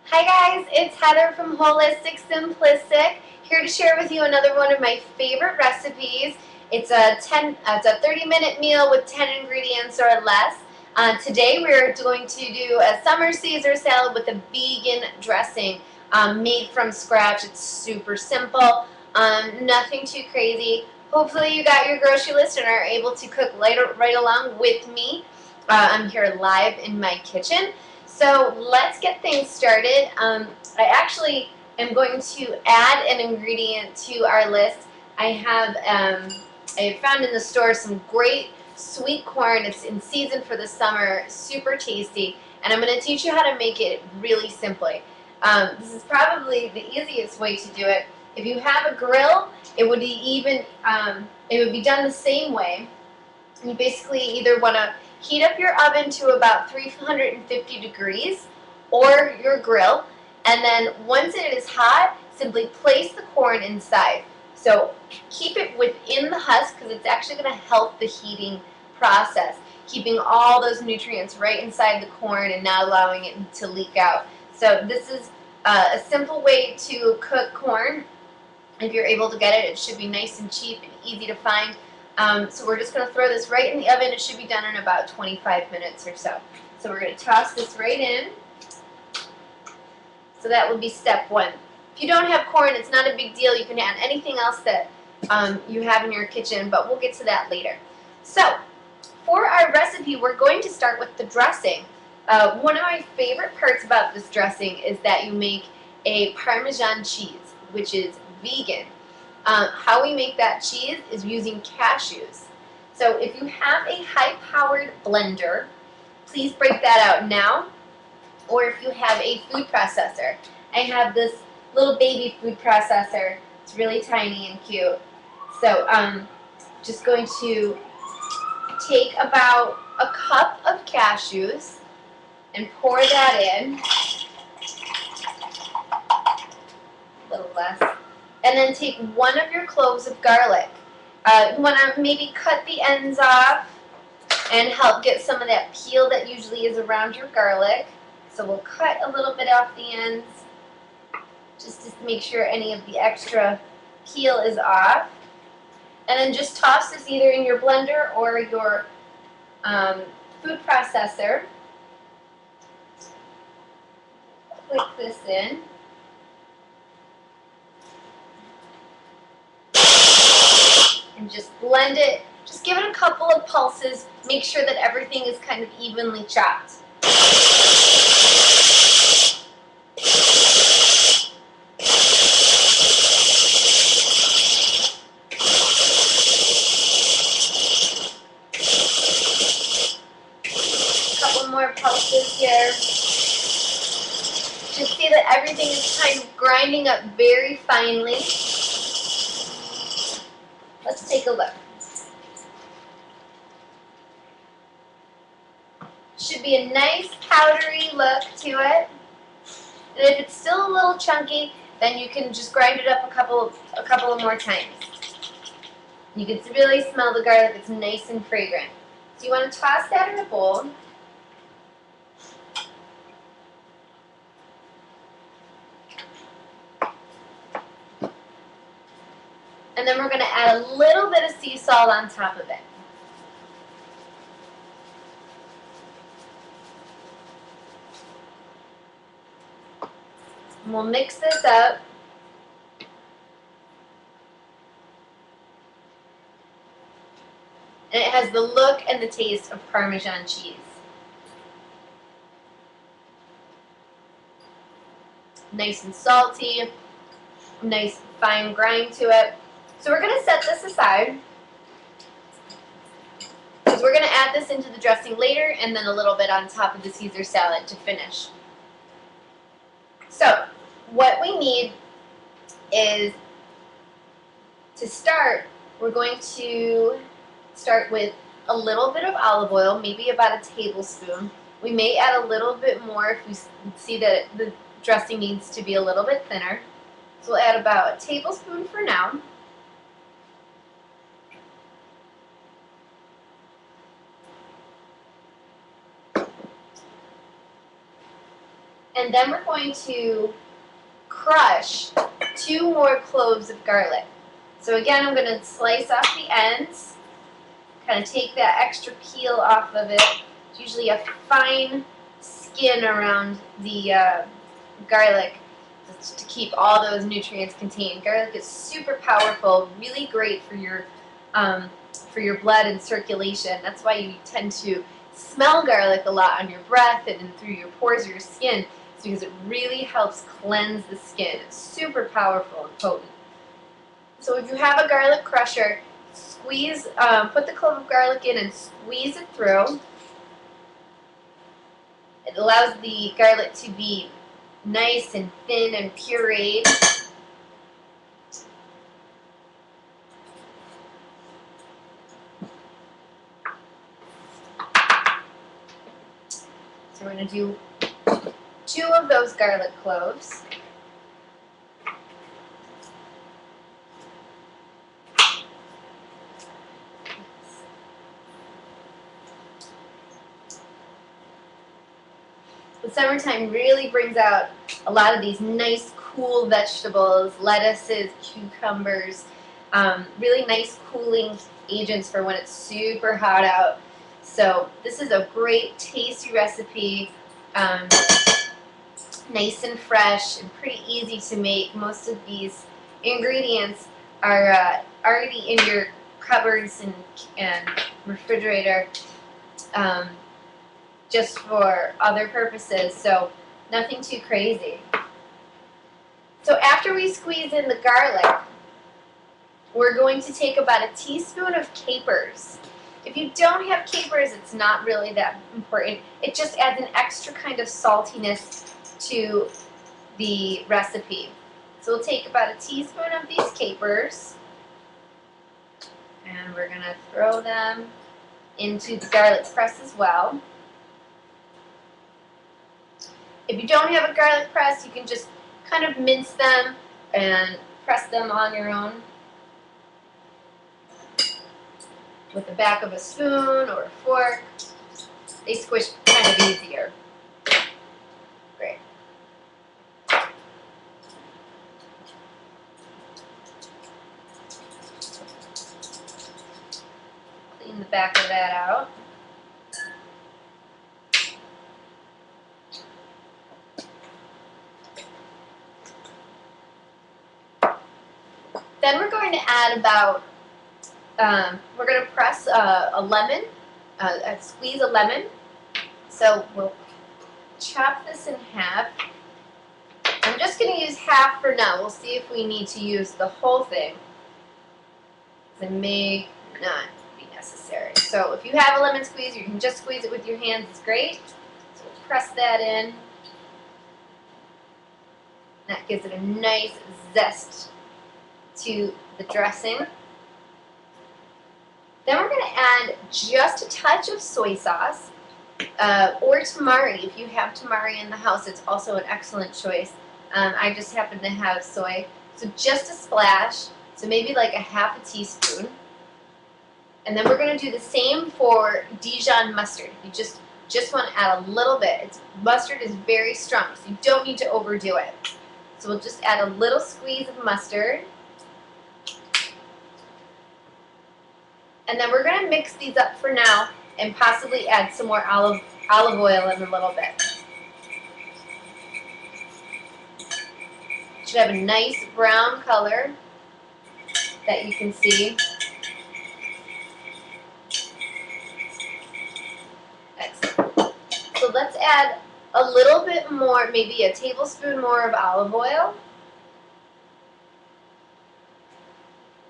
Hi guys, it's Heather from Holistic Simplistic, here to share with you another one of my favorite recipes. It's a 30-minute meal with 10 ingredients or less. Today we're going to do a summer Caesar salad with a vegan dressing made from scratch. It's super simple, nothing too crazy. Hopefully you got your grocery list and are able to cook right along with me. I'm here live in my kitchen. So let's get things started. I actually am going to add an ingredient to our list. I found in the store some great sweet corn. It's in season for the summer, super tasty, and I'm going to teach you how to make it really simply. This is probably the easiest way to do it. If you have a grill, it would be done the same way. You basically either want to heat up your oven to about 350 degrees or your grill, and then once it is hot, simply place the corn inside. So keep it within the husk because it's actually going to help the heating process, keeping all those nutrients right inside the corn and not allowing it to leak out. So this is a simple way to cook corn. If you're able to get it, it should be nice and cheap and easy to find. So we're just going to throw this right in the oven. It should be done in about 25 minutes or so. So we're going to toss this right in. So that would be step one. If you don't have corn, it's not a big deal. You can add anything else that you have in your kitchen, but we'll get to that later. So for our recipe, we're going to start with the dressing. One of my favorite parts about this dressing is that you make a Parmesan cheese, which is vegan. How we make that cheese is using cashews. So if you have a high-powered blender, please break that out now. Or if you have a food processor. I have this little baby food processor. It's really tiny and cute. So just going to take about a cup of cashews and pour that in. A little less. And then take one of your cloves of garlic. You want to maybe cut the ends off and help get some of that peel that usually is around your garlic. So we'll cut a little bit off the ends just to make sure any of the extra peel is off. And then just toss this either in your blender or your food processor. Click this in. And just blend it. Just give it a couple of pulses. Make sure that everything is kind of evenly chopped. A couple more pulses here. Just see that everything is kind of grinding up very finely. Let's take a look. Should be a nice powdery look to it. And if it's still a little chunky, then you can just grind it up a couple of more times. You can really smell the garlic. It's nice and fragrant. So you want to toss that in a bowl. And then we're going to add a little bit of sea salt on top of it. And we'll mix this up. And it has the look and the taste of Parmesan cheese. Nice and salty, nice fine grind to it. So we're going to set this aside because we're going to add this into the dressing later and then a little bit on top of the Caesar salad to finish. So what we need is, to start, we're going to start with a little bit of olive oil, maybe about a tablespoon. We may add a little bit more if we see that the dressing needs to be a little bit thinner. So we'll add about a tablespoon for now. And then we're going to crush 2 more cloves of garlic. So again, I'm going to slice off the ends, kind of take that extra peel off of it. It's usually a fine skin around the garlic to keep all those nutrients contained. Garlic is super powerful, really great for your blood and circulation. That's why you tend to smell garlic a lot on your breath and through your pores or your skin. It's because it really helps cleanse the skin. It's super powerful and potent. So if you have a garlic crusher, squeeze, put the clove of garlic in and squeeze it through. It allows the garlic to be nice and thin and pureed. So we're going to do 2 of those garlic cloves. The summertime really brings out a lot of these nice, cool vegetables, lettuces, cucumbers, really nice cooling agents for when it's super hot out. So this is a great, tasty recipe, nice and fresh and pretty easy to make. Most of these ingredients are already in your cupboards and refrigerator. Just for other purposes, so nothing too crazy. So after we squeeze in the garlic, we're going to take about a teaspoon of capers. If you don't have capers, it's not really that important. It just adds an extra kind of saltiness to the recipe. So we'll take about a teaspoon of these capers, and we're going to throw them into the garlic press as well. If you don't have a garlic press, you can just kind of mince them and press them on your own with the back of a spoon or a fork. They squish kind of easier. Great. Clean the back of that out. Then we're going to add about, we're going to press a lemon, squeeze a lemon. So we'll chop this in half. I'm just going to use half for now. We'll see if we need to use the whole thing. It may not be necessary. So if you have a lemon squeeze, you can just squeeze it with your hands. It's great. So we'll press that in. That gives it a nice zest to the dressing. Then we're going to add just a touch of soy sauce or tamari. If you have tamari in the house, it's also an excellent choice. I just happen to have soy. So just a splash, so maybe like a half a teaspoon. And then we're going to do the same for Dijon mustard. You just want to add a little bit. Mustard is very strong, so you don't need to overdo it. So we'll just add a little squeeze of mustard. And then we're going to mix these up for now and possibly add some more olive oil in a little bit. Should have a nice brown color that you can see. Excellent. So let's add a little bit more, maybe a tablespoon more of olive oil.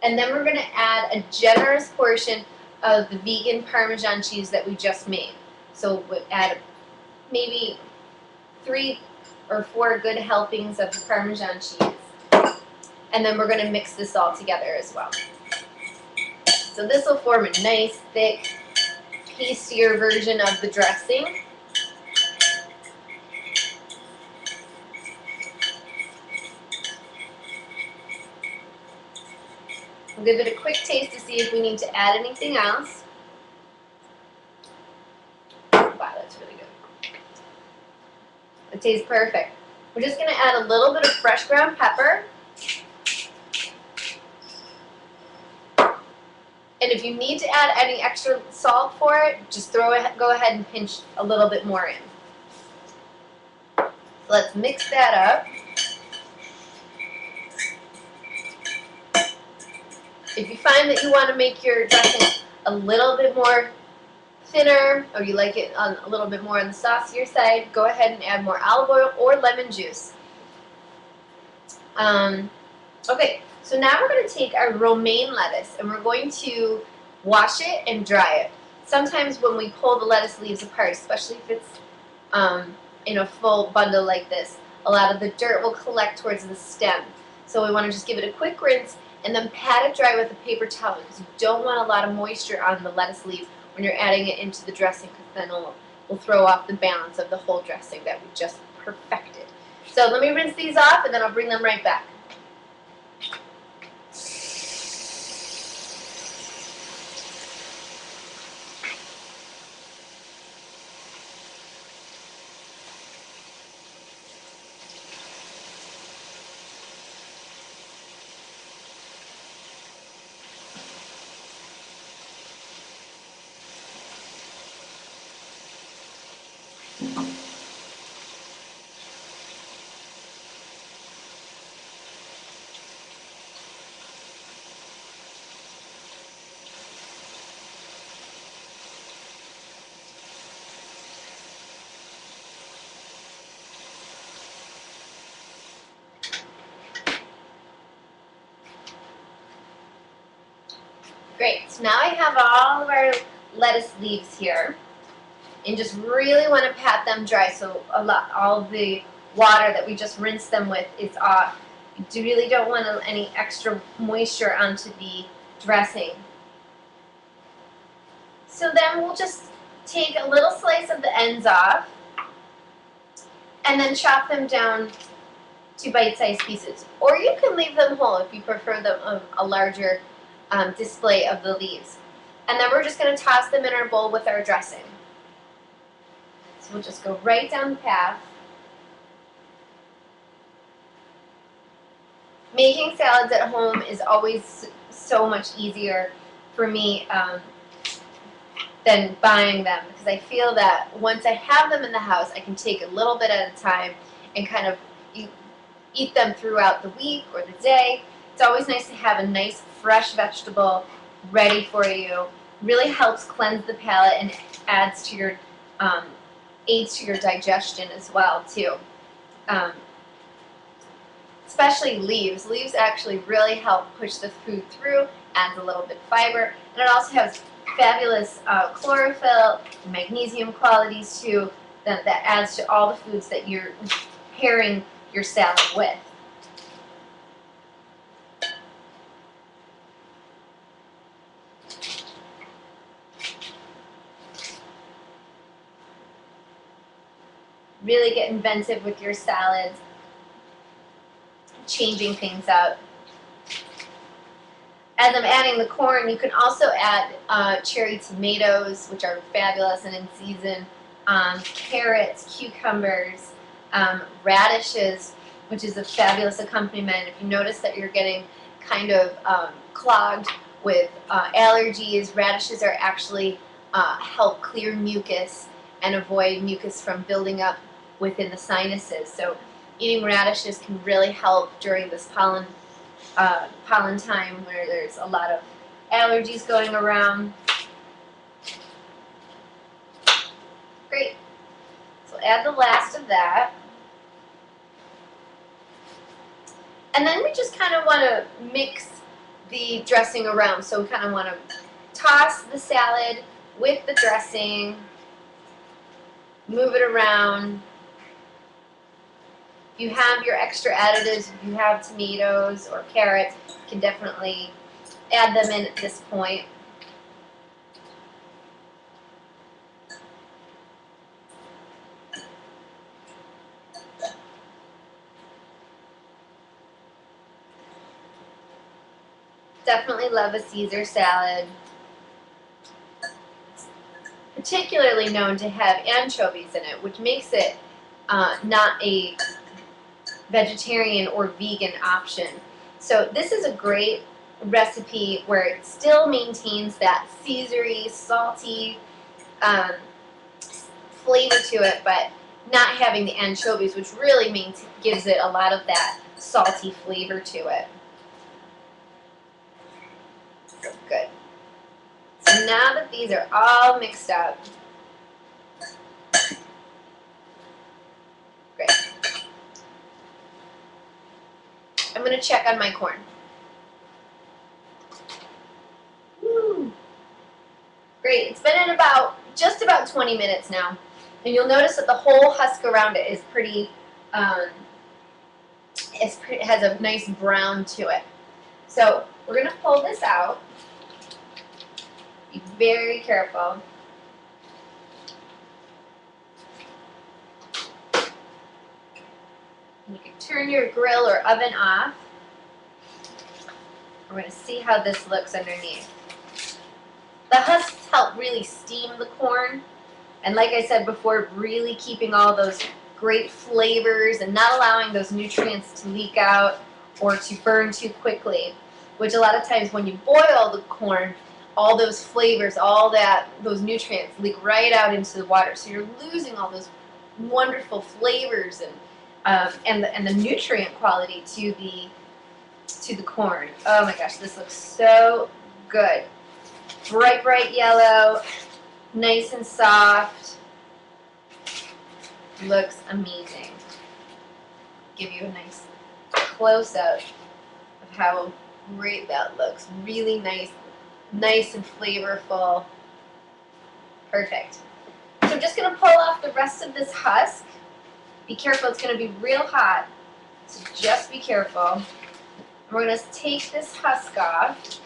And then we're going to add a generous portion of the vegan Parmesan cheese that we just made. So we'll add maybe 3 or 4 good helpings of the Parmesan cheese. And then we're going to mix this all together as well. So this will form a nice, thick, pastier version of the dressing. We'll give it a quick taste to see if we need to add anything else. Wow, that's really good. It tastes perfect. We're just going to add a little bit of fresh ground pepper. And if you need to add any extra salt for it, just go ahead and pinch a little bit more in. So let's mix that up. If you find that you want to make your dressing a little bit more thinner, or you like it a little bit more on the saucier side, go ahead and add more olive oil or lemon juice. Okay, so now we're going to take our romaine lettuce and we're going to wash it and dry it. Sometimes when we pull the lettuce leaves apart, especially if it's in a full bundle like this, a lot of the dirt will collect towards the stem. So we want to just give it a quick rinse and then pat it dry with a paper towel, because you don't want a lot of moisture on the lettuce leaves when you're adding it into the dressing, because then it'll throw off the balance of the whole dressing that we just perfected. So let me rinse these off and then I'll bring them right back. Great, so now I have all of our lettuce leaves here, and just really want to pat them dry so all of the water that we just rinsed them with is off. You really don't want any extra moisture onto the dressing. So then we'll just take a little slice of the ends off and then chop them down to bite-sized pieces. Or you can leave them whole if you prefer a larger display of the leaves. And then we're just going to toss them in our bowl with our dressing. So we'll just go right down the path. Making salads at home is always so much easier for me than buying them, because I feel that once I have them in the house, I can take a little bit at a time and kind of eat them throughout the week or the day. It's always nice to have a nice fresh vegetable ready for you. Really helps cleanse the palate and aids to your digestion as well too. Especially leaves. Leaves actually really help push the food through, adds a little bit of fiber, and it also has fabulous chlorophyll, magnesium qualities too, that adds to all the foods that you're pairing your salad with. Really get inventive with your salads, changing things up. As I'm adding the corn, you can also add cherry tomatoes, which are fabulous and in season, carrots, cucumbers, radishes, which is a fabulous accompaniment. If you notice that you're getting kind of clogged with allergies, radishes are actually help clear mucus and avoid mucus from building up within the sinuses. So eating radishes can really help during this pollen time where there's a lot of allergies going around. Great. So add the last of that. And then we just kind of want to mix the dressing around. So we kind of want to toss the salad with the dressing, move it around. If you have your extra additives, if you have tomatoes or carrots, you can definitely add them in at this point. Definitely love a Caesar salad. It's particularly known to have anchovies in it, which makes it not a vegetarian or vegan option. So this is a great recipe where it still maintains that Caesery, salty flavor to it, but not having the anchovies, which really gives it a lot of that salty flavor to it. So good. So now that these are all mixed up, great. I'm going to check on my corn. Woo. Great. It's been in just about 20 minutes now. And you'll notice that the whole husk around it is pretty, it has a nice brown to it. So we're going to pull this out. Be very careful. You can turn your grill or oven off. We're going to see how this looks underneath. The husks help really steam the corn. And like I said before, really keeping all those great flavors and not allowing those nutrients to leak out or to burn too quickly. Which a lot of times when you boil the corn, all those flavors, those nutrients leak right out into the water. So you're losing all those wonderful flavors and the nutrient quality to the corn. Oh my gosh, this looks so good. Bright yellow, nice and soft. Looks amazing. Give you a nice close-up of how great that looks. Really nice and flavorful. Perfect. So I'm just going to pull off the rest of this husk. Be careful, it's going to be real hot, so just be careful. We're going to take this husk off.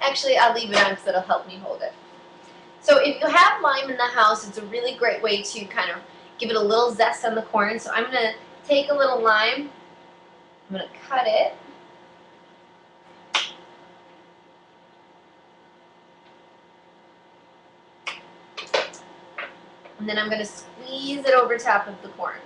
Actually, I'll leave it on because it'll help me hold it. So if you have lime in the house, it's a really great way to kind of give it a little zest on the corn. So I'm going to take a little lime, I'm going to cut it. And then I'm going to squeeze it over top of the corn.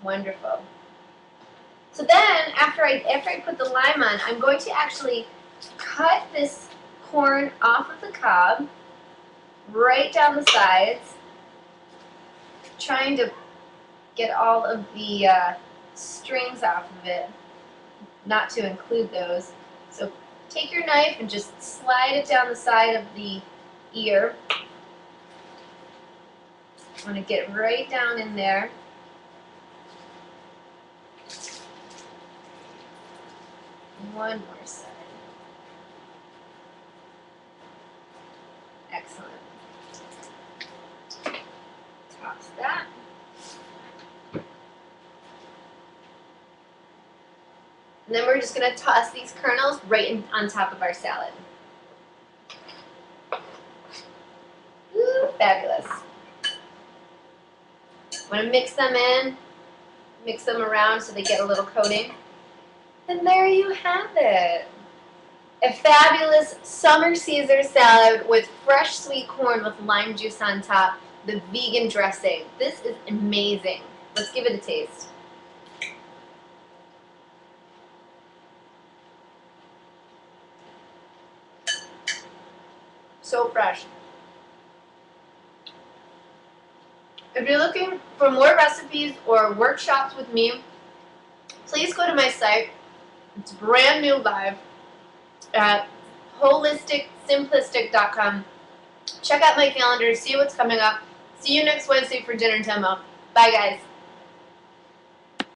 Wonderful. So then, after I put the lime on, I'm going to actually cut this corn off of the cob, right down the sides, trying to get all of the strings off of it, not to include those. So take your knife and just slide it down the side of the ear. I want to get right down in there. One more side. Excellent. Toss that. And then we're just going to toss these kernels right on top of our salad. Ooh, fabulous. Want to mix them in, mix them around so they get a little coating. And there you have it. A fabulous summer Caesar salad with fresh sweet corn with lime juice on top, the vegan dressing. This is amazing. Let's give it a taste. So fresh. If you're looking for more recipes or workshops with me, please go to my site. It's brand new live at holistiksimplistic.com. Check out my calendar, see what's coming up. See you next Wednesday for dinner demo. Bye guys.